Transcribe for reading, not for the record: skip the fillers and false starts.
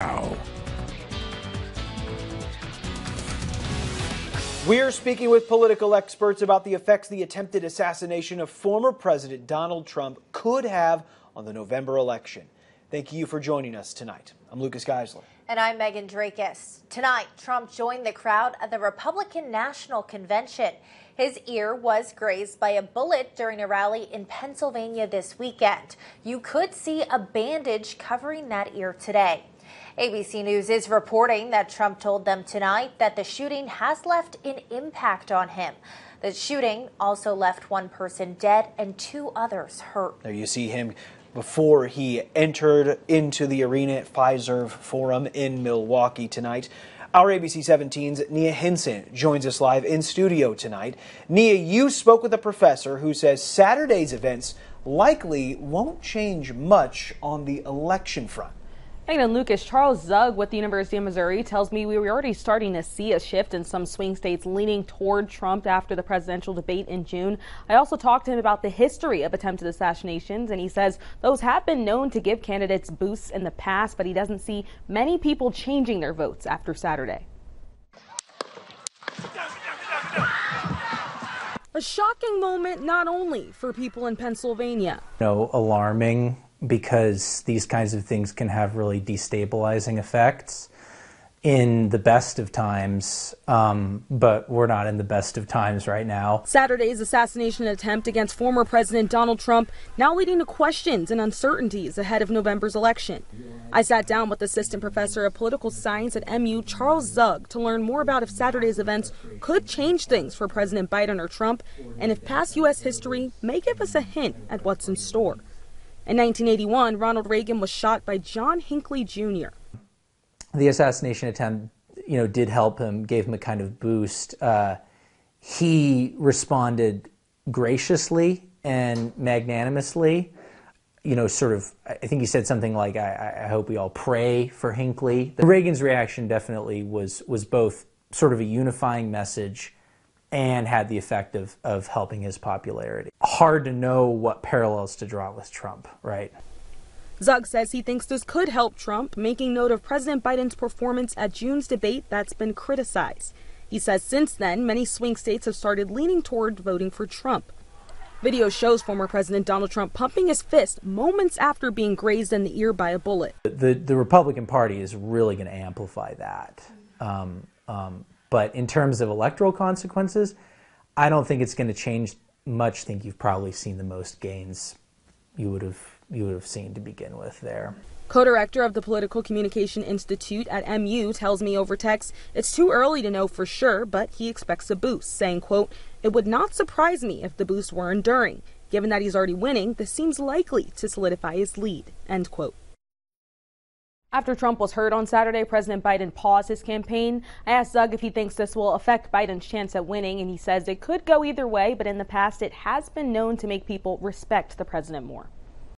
Now. We're speaking with political experts about the effects the attempted assassination of former President Donald Trump could have on the November election. Thank you for joining us tonight. I'm Lucas Geisler. And I'm Megan Drakis. Tonight, Trump joined the crowd at the Republican National Convention. His ear was grazed by a bullet during a rally in Pennsylvania this weekend. You could see a bandage covering that ear today. ABC News is reporting that Trump told them tonight that the shooting has left an impact on him. The shooting also left one person dead and two others hurt. There you see him before he entered into the arena at Fiserv Forum in Milwaukee tonight. Our ABC 17's Nia Hinson joins us live in studio tonight. Nia, you spoke with a professor who says Saturday's events likely won't change much on the election front. And Lucas, Charles Zug with the University of Missouri tells me we were already starting to see a shift in some swing states leaning toward Trump after the presidential debate in June. I also talked to him about the history of attempted assassinations, and he says those have been known to give candidates boosts in the past, but he doesn't see many people changing their votes after Saturday. A shocking moment not only for people in Pennsylvania. Alarming, because these kinds of things can have really destabilizing effects in the best of times, but we're not in the best of times right now. Saturday's assassination attempt against former President Donald Trump now leading to questions and uncertainties ahead of November's election. I sat down with Assistant Professor of Political Science at MU, Charles Zug, to learn more about if Saturday's events could change things for President Biden or Trump, and if past U.S. history may give us a hint at what's in store. In 1981, Ronald Reagan was shot by John Hinckley Jr. The assassination attempt, did help him, gave him a kind of boost. He responded graciously and magnanimously. I think he said something like, I hope we all pray for Hinckley. Reagan's reaction definitely was both sort of a unifying message and had the effect of helping his popularity. Hard to know what parallels to draw with Trump, right? Zug says he thinks this could help Trump, making note of President Biden's performance at June's debate that's been criticized. He says since then, many swing states have started leaning toward voting for Trump. Video shows former President Donald Trump pumping his fist moments after being grazed in the ear by a bullet. The Republican Party is really going to amplify that. But in terms of electoral consequences, I don't think it's going to change much. I think you've probably seen the most gains you would have seen to begin with there. Co-director of the Political Communication Institute at MU tells me over text it's too early to know for sure, but he expects a boost, saying, quote, "It would not surprise me if the boost were enduring. Given that he's already winning, this seems likely to solidify his lead," end quote. After Trump was heard on Saturday, President Biden paused his campaign. I asked Zug if he thinks this will affect Biden's chance at winning, and he says it could go either way, but in the past it has been known to make people respect the president more.